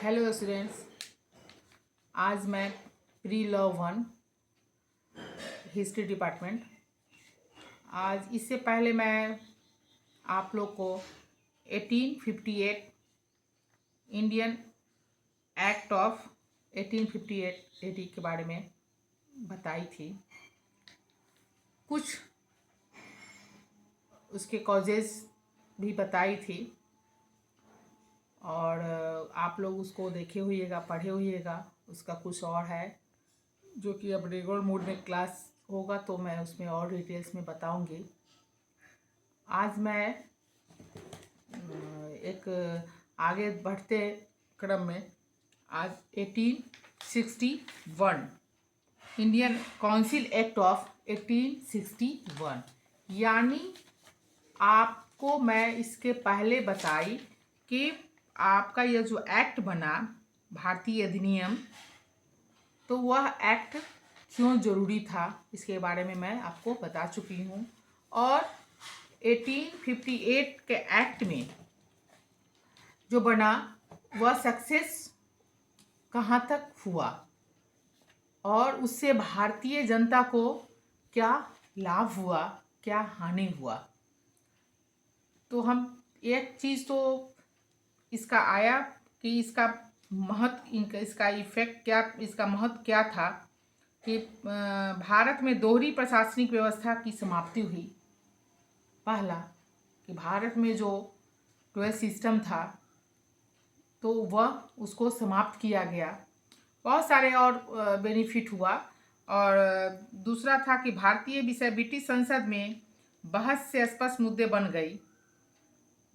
Hello students. आज मैं pre law 1 history department. आज इससे पहले मैं आप लोग को 1858 इंडियन एक्ट ऑफ 1858 एडी के बारे में बताई थी। कुछ उसके कॉजेज़ भी बताई थी और आप लोग उसको देखे होइएगा, पढ़े होइएगा। उसका कुछ और है जो कि अब रेगुलर मोड में क्लास होगा तो मैं उसमें और डिटेल्स में बताऊंगी। आज मैं एक आगे बढ़ते क्रम में आज 1861 इंडियन काउंसिल एक्ट ऑफ 1861 यानी आपको मैं इसके पहले बताई कि आपका यह जो एक्ट बना भारतीय अधिनियम, तो वह एक्ट क्यों ज़रूरी था इसके बारे में मैं आपको बता चुकी हूँ। और 1858 के एक्ट में जो बना वह सक्सेस कहाँ तक हुआ और उससे भारतीय जनता को क्या लाभ हुआ, क्या हानि हुआ। तो हम एक चीज़ तो इसका आया कि इसका महत्व, इसका इफेक्ट क्या, इसका महत्व क्या था कि भारत में दोहरी प्रशासनिक व्यवस्था की समाप्ति हुई। पहला कि भारत में जो 12 सिस्टम था तो वह उसको समाप्त किया गया। बहुत सारे और बेनिफिट हुआ। और दूसरा था कि भारतीय विषय ब्रिटिश संसद में बहस से स्पष्ट मुद्दे बन गई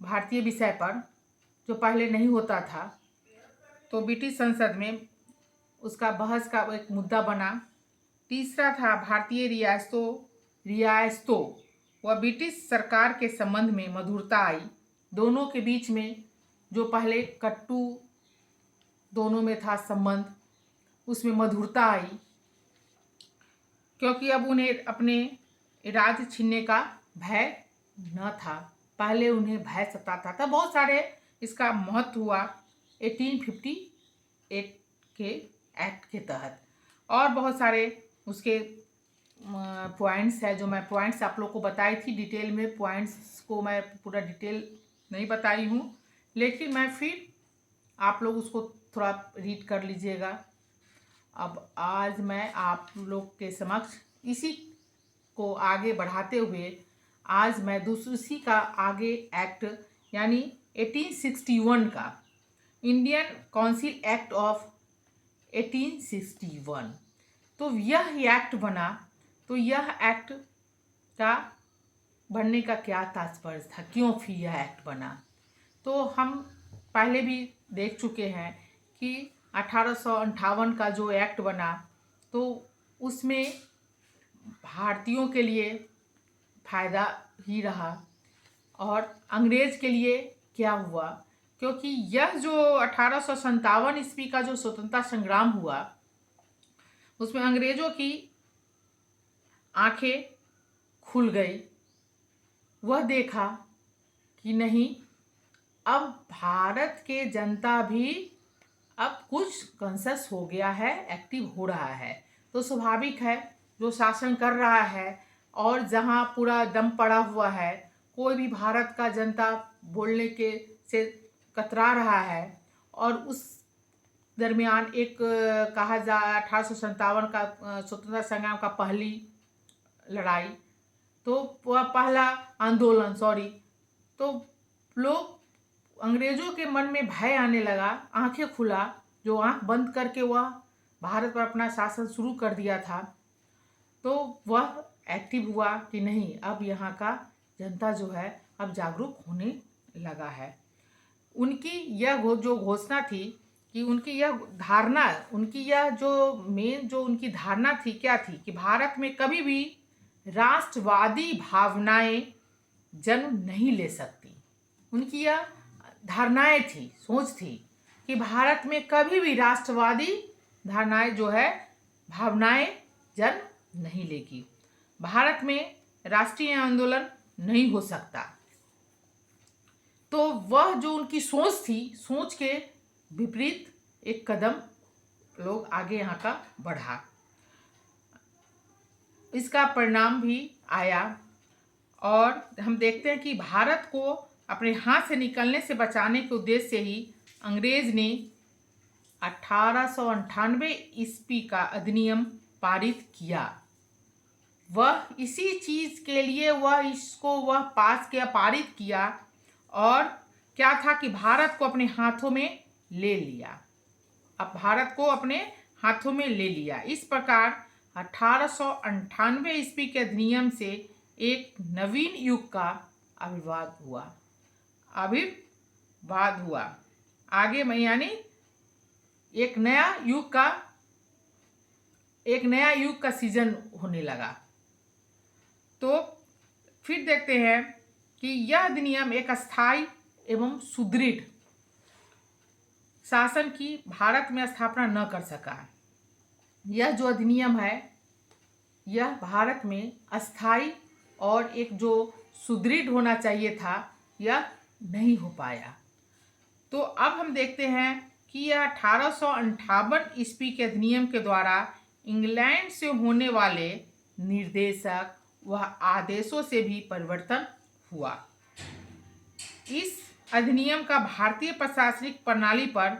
भारतीय विषय पर, जो पहले नहीं होता था। तो ब्रिटिश संसद में उसका बहस का एक मुद्दा बना। तीसरा था भारतीय रियासतों व ब्रिटिश सरकार के संबंध में मधुरता आई। दोनों के बीच में जो पहले कट्टू दोनों में था संबंध, उसमें मधुरता आई क्योंकि अब उन्हें अपने राज्य छीनने का भय न था। पहले उन्हें भय सताता था। बहुत सारे इसका महत्व हुआ 1858 के एक्ट के तहत। और बहुत सारे उसके पॉइंट्स है जो मैं पॉइंट्स आप लोग को बताई थी डिटेल में। पॉइंट्स को मैं पूरा डिटेल नहीं बताई हूँ, लेकिन मैं फिर आप लोग उसको थोड़ा रीड कर लीजिएगा। अब आज मैं आप लोग के समक्ष इसी को आगे बढ़ाते हुए आज मैं दूसरी का आगे एक्ट यानी 1861 का इंडियन काउंसिल एक्ट ऑफ 1861, तो यह एक्ट बना। तो यह एक्ट का बनने का क्या तात्पर्य था, क्यों फिर यह एक्ट बना, तो हम पहले भी देख चुके हैं कि 1858 का जो एक्ट बना तो उसमें भारतीयों के लिए फायदा ही रहा। और अंग्रेज के लिए क्या हुआ, क्योंकि यह जो 1857 ईस्वी का जो स्वतंत्रता संग्राम हुआ उसमें अंग्रेजों की आंखें खुल गई। वह देखा कि नहीं, अब भारत के जनता भी अब कुछ कॉन्शियस हो गया है, एक्टिव हो रहा है। तो स्वाभाविक है जो शासन कर रहा है और जहाँ पूरा दम पड़ा हुआ है, कोई भी भारत का जनता बोलने के से कतरा रहा है। और उस दरमियान एक कहा जा 1857 का स्वतंत्रता संग्राम का पहली लड़ाई, तो वह पहला आंदोलन तो लोग अंग्रेजों के मन में भय आने लगा, आंखें खुला। जो आंख बंद करके वह भारत पर अपना शासन शुरू कर दिया था, तो वह एक्टिव हुआ कि नहीं, अब यहाँ का जनता जो है अब जागरूक होने लगा है। उनकी यह जो घोषणा थी कि उनकी यह धारणा, उनकी यह जो मेन जो उनकी धारणा थी क्या थी कि भारत में कभी भी राष्ट्रवादी भावनाएं जन्म नहीं ले सकती। उनकी यह धारणाएं थी, सोच थी कि भारत में कभी भी राष्ट्रवादी धारणाएं जो है भावनाएं जन्म नहीं लेगी। भारत में राष्ट्रीय आंदोलन नहीं हो सकता। तो वह जो उनकी सोच थी, सोच के विपरीत एक कदम लोग आगे यहाँ का बढ़ा। इसका परिणाम भी आया और हम देखते हैं कि भारत को अपने हाथ से निकलने से बचाने के उद्देश्य से ही अंग्रेज ने 1898 ईस्वी का अधिनियम पारित किया। वह इसी चीज के लिए वह पास किया, पारित किया। और क्या था कि भारत को अपने हाथों में ले लिया। अब भारत को अपने हाथों में ले लिया। इस प्रकार 1898 ईस्वी के अधिनियम से एक नवीन युग का आविर्भाव हुआ। आगे में यानी एक नया युग का सीजन होने लगा। तो फिर देखते हैं कि यह अधिनियम एक अस्थायी एवं सुदृढ़ शासन की भारत में स्थापना न कर सका। यह जो अधिनियम है यह भारत में अस्थायी और एक जो सुदृढ़ होना चाहिए था यह नहीं हो पाया। तो अब हम देखते हैं कि यह 1858 ईस्वी के अधिनियम के द्वारा इंग्लैंड से होने वाले निर्देशक व आदेशों से भी परिवर्तन हुआ। इस अधिनियम का भारतीय प्रशासनिक प्रणाली पर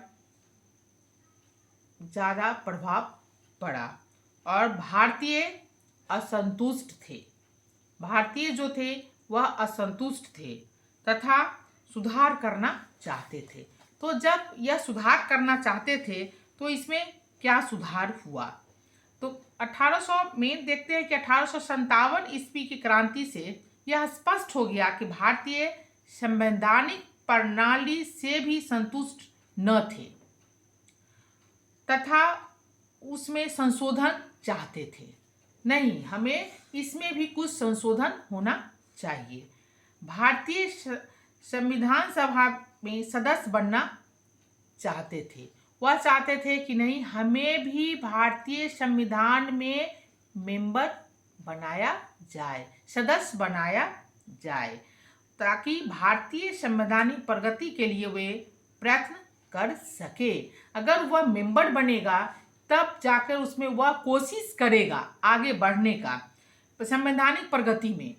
ज़्यादा प्रभाव पड़ा और भारतीय जो थे वह असंतुष्ट थे तथा सुधार करना चाहते थे। तो जब यह सुधार करना चाहते थे तो इसमें क्या सुधार हुआ? तो 1800 में देखते हैं कि 1857 ईस्वी की क्रांति से यह स्पष्ट हो गया कि भारतीय संवैधानिक प्रणाली से भी संतुष्ट न थे तथा उसमें संशोधन चाहते थे। नहीं, हमें इसमें भी कुछ संशोधन होना चाहिए। भारतीय संविधान सभा में सदस्य बनना चाहते थे। वह चाहते थे कि नहीं, हमें भी भारतीय संविधान में मेंबर बनाया जाए, सदस्य बनाया जाए, ताकि भारतीय संवैधानिक प्रगति के लिए वे प्रयत्न कर सके। अगर वह मेंबर बनेगा तब जाकर उसमें वह कोशिश करेगा आगे बढ़ने का संवैधानिक प्रगति में।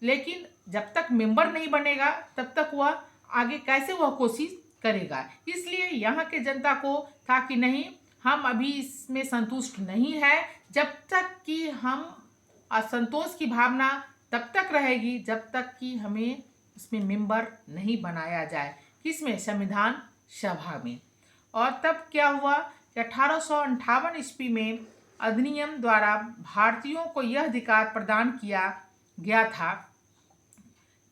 लेकिन जब तक मेंबर नहीं बनेगा तब तक वह आगे कैसे वह कोशिश करेगा। इसलिए यहाँ के जनता को था कि नहीं, हम अभी इसमें संतुष्ट नहीं है। जब तक कि हम असंतोष की भावना तब तक रहेगी जब तक कि हमें इसमें मेंबर नहीं बनाया जाए। किसमें? संविधान सभा में। और तब क्या हुआ कि 1858 ईस्वी में अधिनियम द्वारा भारतीयों को यह अधिकार प्रदान किया गया था।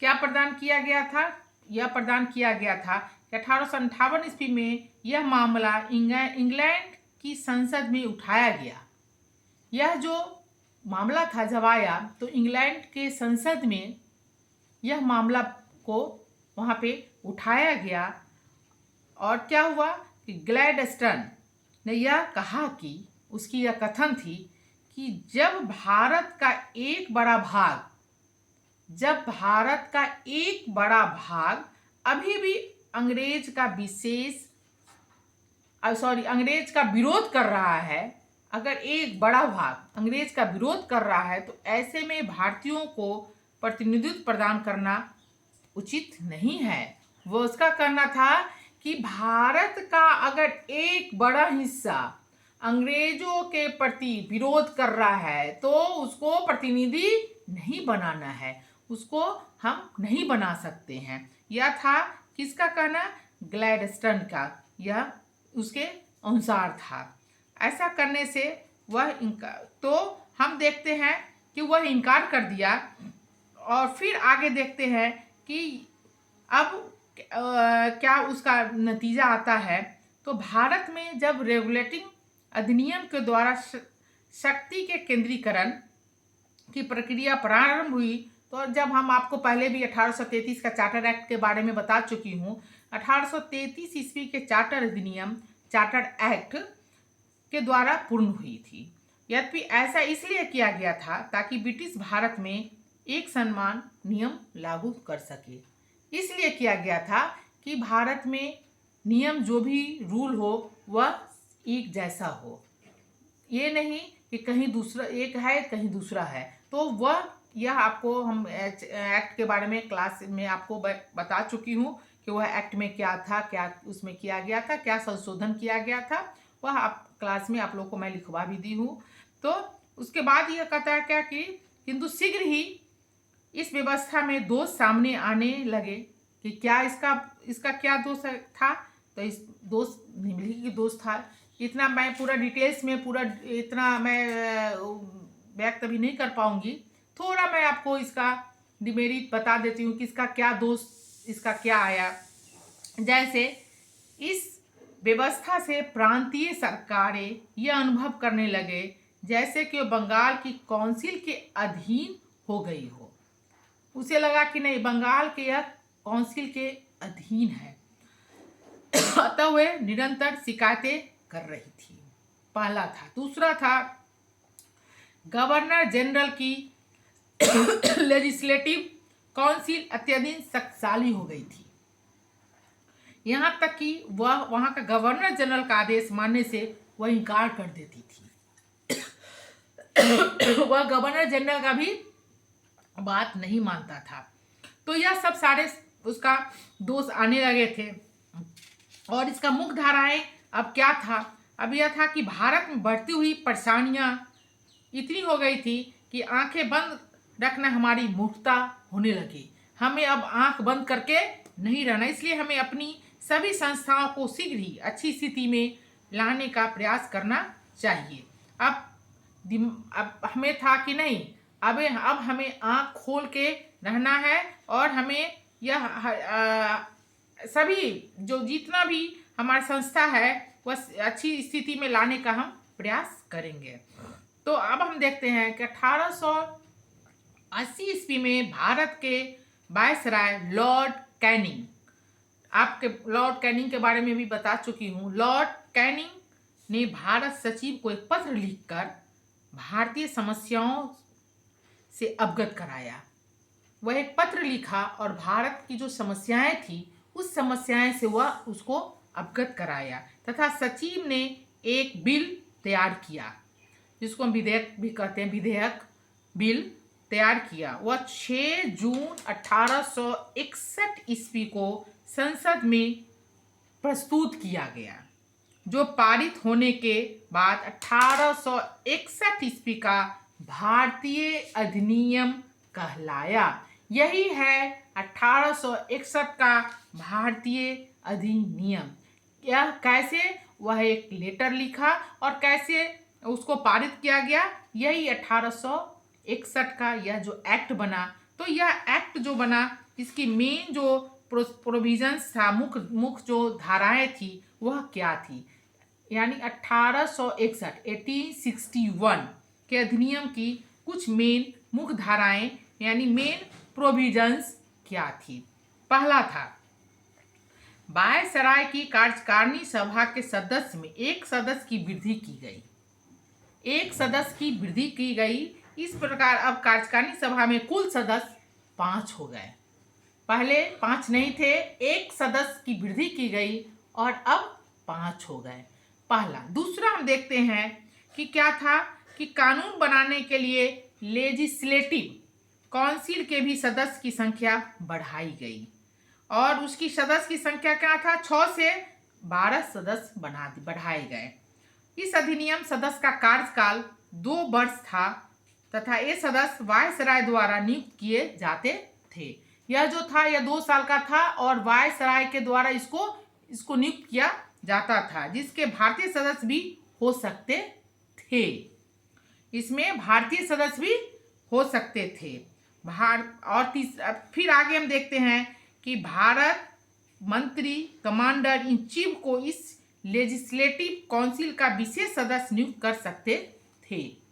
क्या प्रदान किया गया था? यह प्रदान किया गया था कि 1858 ईस्वी में यह मामला इंग्लैंड की संसद में उठाया गया। यह जो मामला था जब आया तो इंग्लैंड के संसद में यह मामला को वहाँ पे उठाया गया। और क्या हुआ कि ग्लैडस्टोन ने यह कहा कि उसकी यह कथन थी कि जब भारत का एक बड़ा भाग अभी भी अंग्रेज का विरोध कर रहा है, अगर एक बड़ा भाग अंग्रेज का विरोध कर रहा है तो ऐसे में भारतीयों को प्रतिनिधित्व प्रदान करना उचित नहीं है। वो उसका कहना था कि भारत का अगर एक बड़ा हिस्सा अंग्रेजों के प्रति विरोध कर रहा है तो उसको प्रतिनिधि नहीं बनाना है, उसको हम नहीं बना सकते हैं। यह था किसका कहना? ग्लैडस्टोन का। यह उसके अनुसार था। ऐसा करने से वह तो हम देखते हैं कि वह इनकार कर दिया। और फिर आगे देखते हैं कि अब क्या उसका नतीजा आता है। तो भारत में जब रेगुलेटिंग अधिनियम के द्वारा शक्ति के केंद्रीकरण की प्रक्रिया प्रारंभ हुई, तो जब हम आपको पहले भी 1833 का चार्टर एक्ट के बारे में बता चुकी हूँ। 1833 ईस्वी के चार्टर अधिनियम, चार्टर एक्ट के द्वारा पूर्ण हुई थी। यद्यपि ऐसा इसलिए किया गया था ताकि ब्रिटिश भारत में एक समान नियम लागू कर सके। इसलिए किया गया था कि भारत में नियम जो भी रूल हो वह एक जैसा हो, ये नहीं कि कहीं दूसरा एक है कहीं दूसरा है। तो वह यह आपको हम एक्ट के बारे में क्लास में आपको बता चुकी हूँ कि वह एक्ट में क्या था, क्या उसमें किया गया था, क्या संशोधन किया गया था, वह आप क्लास में आप लोगों को मैं लिखवा भी दी हूँ। तो उसके बाद यह कहता है क्या कि किंतु शीघ्र ही इस व्यवस्था में दोष सामने आने लगे कि क्या इसका क्या दोष था। तो इस दोष निम्नलिखित दोष था। इतना मैं पूरा डिटेल्स में पूरा इतना मैं व्यक्त अभी नहीं कर पाऊंगी। थोड़ा मैं आपको इसका डिमेरिट बता देती हूँ कि इसका क्या दोष, इसका क्या आया। जैसे इस व्यवस्था से प्रांतीय सरकारें यह अनुभव करने लगे जैसे कि वो बंगाल की काउंसिल के अधीन हो गई हो। उसे लगा कि नहीं, बंगाल के यह काउंसिल के अधीन है, अतः वे निरंतर शिकायतें कर रही थी। पहला था। दूसरा था गवर्नर जनरल की लेजिस्लेटिव काउंसिल अत्यधिक शक्तिशाली हो गई थी, यहाँ तक कि वह वहाँ का गवर्नर जनरल का आदेश मानने से वह इनकार कर देती थी। वह गवर्नर जनरल का भी बात नहीं मानता था। तो यह सब सारे उसका दोष आने लगे थे। और इसका मुख्य धाराएं अब क्या था? अब यह था कि भारत में बढ़ती हुई परेशानियां इतनी हो गई थी कि आंखें बंद रखना हमारी मूर्खता होने लगी। हमें अब आंख बंद करके नहीं रहना, इसलिए हमें अपनी सभी संस्थाओं को शीघ्र ही अच्छी स्थिति में लाने का प्रयास करना चाहिए। अब हमें था कि नहीं, अब हमें आंख खोल के रहना है और हमें यह सभी जो जितना भी हमारी संस्था है वह अच्छी स्थिति में लाने का हम प्रयास करेंगे। तो अब हम देखते हैं कि 1880 ईस्वी में भारत के वायसराय लॉर्ड कैनिंग, आपके लॉर्ड कैनिंग के बारे में भी बता चुकी हूँ। लॉर्ड कैनिंग ने भारत सचिव को एक पत्र लिखकर भारतीय समस्याओं से अवगत कराया। वह एक पत्र लिखा और भारत की जो समस्याएं थी उस समस्याएं से वह उसको अवगत कराया तथा सचिव ने एक बिल तैयार किया, जिसको हम विधेयक भी कहते हैं, विधेयक बिल तैयार किया। वह 6 जून 1861 ईस्वी को संसद में प्रस्तुत किया गया, जो पारित होने के बाद 1861 ईस्वी का भारतीय अधिनियम कहलाया। यही है 1861 का भारतीय अधिनियम। यह कैसे, वह एक लेटर लिखा और कैसे उसको पारित किया गया, यही 1861 का यह जो एक्ट बना। तो यह एक्ट जो बना, इसकी मेन जो प्रोविजंस था, मुख्य जो धाराएं थी वह क्या थी, यानी 1861 के अधिनियम की कुछ मेन मुख्य धाराएं यानी मेन प्रोविजंस क्या थी। पहला था, वायसराय की कार्यकारिणी सभा के सदस्य में एक सदस्य की वृद्धि की गई। एक सदस्य की वृद्धि की गई। इस प्रकार अब कार्यकारिणी सभा में कुल सदस्य 5 हो गए। पहले 5 नहीं थे, एक सदस्य की वृद्धि की गई और अब 5 हो गए। पहला। दूसरा हम देखते हैं कि क्या था कि कानून बनाने के लिए लेजिस्लेटिव काउंसिल के भी सदस्य की संख्या बढ़ाई गई और उसकी सदस्य की संख्या क्या था, 6 से 12 सदस्य बढ़ाए गए। इस अधिनियम सदस्य का कार्यकाल 2 वर्ष था तथा ये सदस्य वायसराय द्वारा नियुक्त किए जाते थे। यह जो था यह 2 साल का था और वायसराय के द्वारा इसको नियुक्त किया जाता था, जिसके भारतीय सदस्य भी हो सकते थे। इसमें भारतीय सदस्य भी हो सकते थे। और फिर आगे हम देखते हैं कि भारत मंत्री कमांडर इन चीफ को इस लेजिस्लेटिव काउंसिल का विशेष सदस्य नियुक्त कर सकते थे।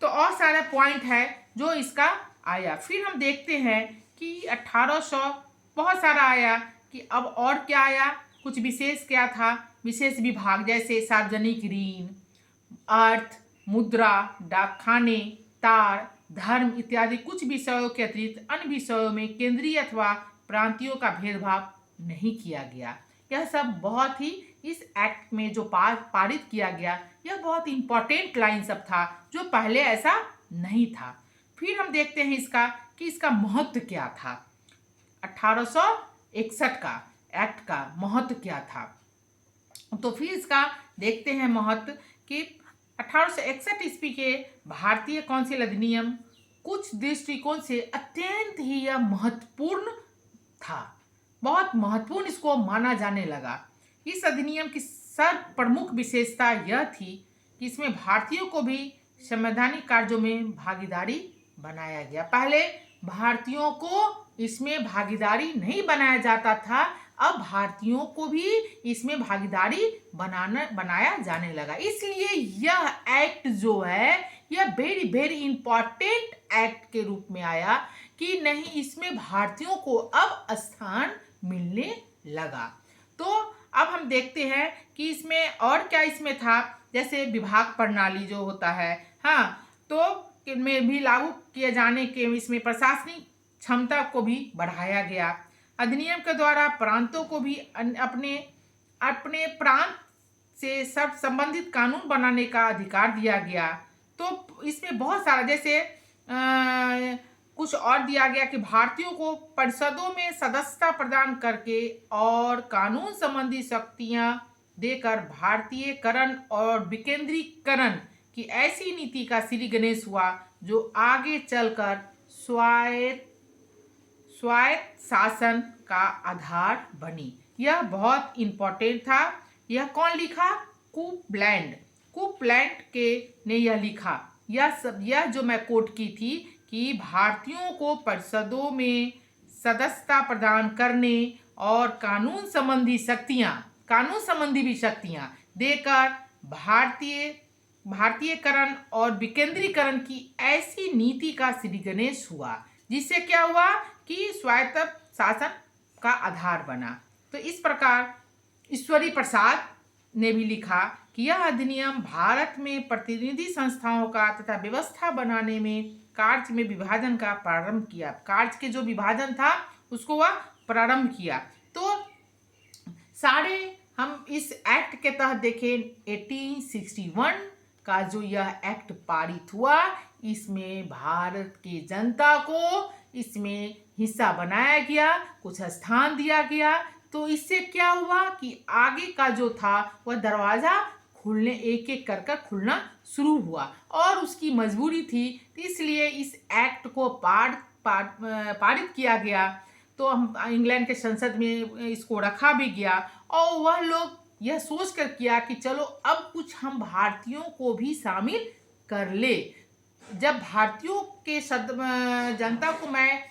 तो और सारा पॉइंट है जो इसका आया। फिर हम देखते हैं कि 1800 बहुत सारा आया कि अब और क्या आया, कुछ विशेष क्या था, विशेष विभाग जैसे सार्वजनिक ऋण, अर्थ, मुद्रा, डाकखाने, तार, धर्म इत्यादि कुछ विषयों के अतिरिक्त अन्य विषयों में केंद्रीय अथवा प्रांतियों का भेदभाव नहीं किया गया। यह सब बहुत ही इस एक्ट में जो पारित किया गया, यह बहुत इंपॉर्टेंट लाइन सब था जो पहले ऐसा नहीं था। फिर हम देखते हैं इसका कि इसका महत्व क्या था। 1861 का एक्ट का महत्व क्या था, तो फिर इसका देखते हैं महत्व कि 1861 ईस्वी के भारतीय काउंसिल अधिनियम कुछ दृष्टिकोण से अत्यंत ही यह महत्वपूर्ण था, बहुत महत्वपूर्ण इसको माना जाने लगा। इस अधिनियम की सर्व प्रमुख विशेषता यह थी कि इसमें भारतीयों को भी संवैधानिक कार्यों में भागीदारी बनाया गया। पहले भारतीयों को इसमें भागीदारी नहीं बनाया जाता था, अब भारतीयों को भी इसमें भागीदारी बनाया जाने लगा। इसलिए यह एक्ट जो है यह वेरी वेरी इंपॉर्टेंट एक्ट के रूप में आया कि नहीं, इसमें भारतीयों को अब स्थान मिलने लगा। तो अब हम देखते हैं कि इसमें और क्या इसमें था, जैसे विभाग प्रणाली जो होता है, हाँ, तो में भी लागू किए जाने के इसमें प्रशासनिक क्षमता को भी बढ़ाया गया। अधिनियम के द्वारा प्रांतों को भी अपने अपने प्रांत से सब संबंधित कानून बनाने का अधिकार दिया गया। तो इसमें बहुत सारा जैसे कुछ और दिया गया कि भारतीयों को परिषदों में सदस्यता प्रदान करके और कानून संबंधी शक्तियां देकर भारतीयकरण और विकेंद्रीकरण की ऐसी नीति का श्री गणेश हुआ जो आगे चलकर स्वायत्त शासन का आधार बनी। यह बहुत इंपॉर्टेंट था। यह कौन लिखा? कुपलैंड के ने यह लिखा। यह जो मैं कोट की थी कि भारतीयों को परिषदों में सदस्यता प्रदान करने और कानून संबंधी भी शक्तियां देकर भारतीयकरण और विकेंद्रीकरण की ऐसी नीति का श्री गणेश हुआ, जिससे क्या हुआ कि स्वायत्त शासन का आधार बना। तो इस प्रकार ईश्वरी प्रसाद ने भी लिखा कि यह अधिनियम भारत में प्रतिनिधि संस्थाओं का तथा व्यवस्था बनाने में कार्य में विभाजन का प्रारंभ किया। कार्य के जो विभाजन था उसको वह प्रारंभ किया। तो सारे हम इस एक्ट के तहत देखें 1861 का जो यह एक्ट पारित हुआ, इसमें भारत की जनता को इसमें हिस्सा बनाया गया, कुछ स्थान दिया गया। तो इससे क्या हुआ कि आगे का जो था वह दरवाजा खुलने एक एक कर खुलना शुरू हुआ और उसकी मजबूरी थी, इसलिए इस एक्ट को पारित किया गया। तो हम इंग्लैंड के संसद में इसको रखा भी गया और वह लोग यह सोच कर किया कि चलो अब कुछ हम भारतीयों को भी शामिल कर ले। जब भारतीयों के जनता को मैं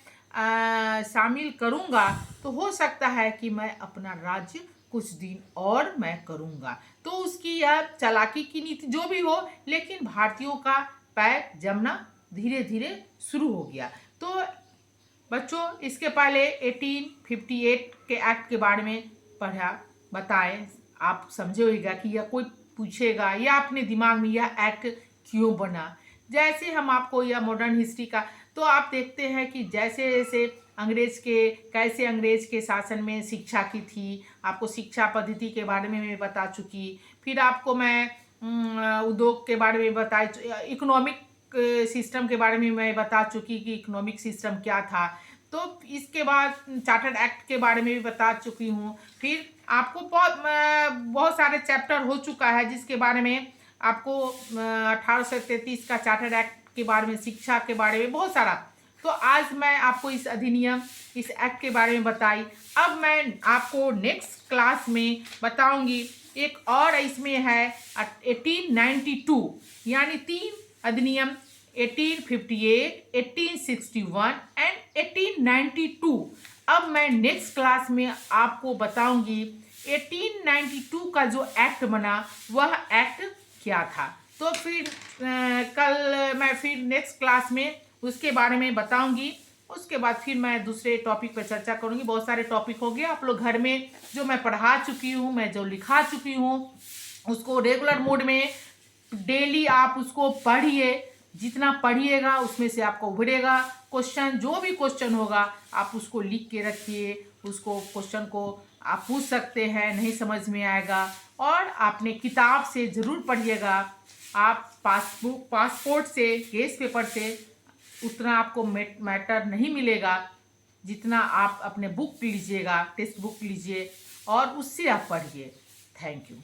शामिल करूंगा तो हो सकता है कि मैं अपना राज्य कुछ दिन और मैं करूंगा। तो उसकी यह चालाकी की नीति जो भी हो, लेकिन भारतीयों का पैर जमना धीरे धीरे शुरू हो गया। तो बच्चों, इसके पहले 1858 के एक्ट के बारे में बताएं। आप समझे होगा कि यह कोई पूछेगा या अपने दिमाग में यह एक्ट क्यों बना। जैसे हम आपको यह मॉडर्न हिस्ट्री का, तो आप देखते हैं कि जैसे जैसे कैसे अंग्रेज के शासन में शिक्षा की थी, आपको शिक्षा पद्धति के बारे में मैं बता चुकी। फिर आपको मैं उद्योग के बारे में इकोनॉमिक सिस्टम के बारे में मैं बता चुकी कि इकोनॉमिक सिस्टम क्या था। तो इसके बाद चार्टर्ड एक्ट के बारे में भी बता चुकी हूँ। फिर आपको बहुत सारे चैप्टर हो चुका है जिसके बारे में आपको 1833 का चार्टर्ड एक्ट के बारे में, शिक्षा के बारे में बहुत सारा। तो आज मैं आपको इस एक्ट के बारे में बताई। अब मैं आपको नेक्स्ट क्लास में बताऊंगी एक और इसमें है 1892, यानी 3 अधिनियम 1858, 1861 एंड 1892। अब मैं नेक्स्ट क्लास में आपको बताऊंगी 1892 का जो एक्ट बना वह एक्ट क्या था। तो फिर कल मैं फिर नेक्स्ट क्लास में उसके बारे में बताऊंगी। उसके बाद फिर मैं दूसरे टॉपिक पर चर्चा करूंगी। बहुत सारे टॉपिक हो गए, आप लोग घर में जो मैं पढ़ा चुकी हूँ, मैं जो लिखा चुकी हूँ, उसको रेगुलर मोड में डेली आप उसको पढ़िए। जितना पढ़िएगा उसमें से आपको उभरेगा क्वेश्चन। जो भी क्वेश्चन होगा आप उसको लिख के रखिए, उसको क्वेश्चन को आप पूछ सकते हैं, नहीं समझ में आएगा। और आपने किताब से ज़रूर पढ़िएगा। आप पासपोर्ट से, केस पेपर से उतना आपको मैटर नहीं मिलेगा जितना आप अपने बुक लीजिएगा, टेक्स्ट बुक लीजिए और उससे आप पढ़िए। Thank you.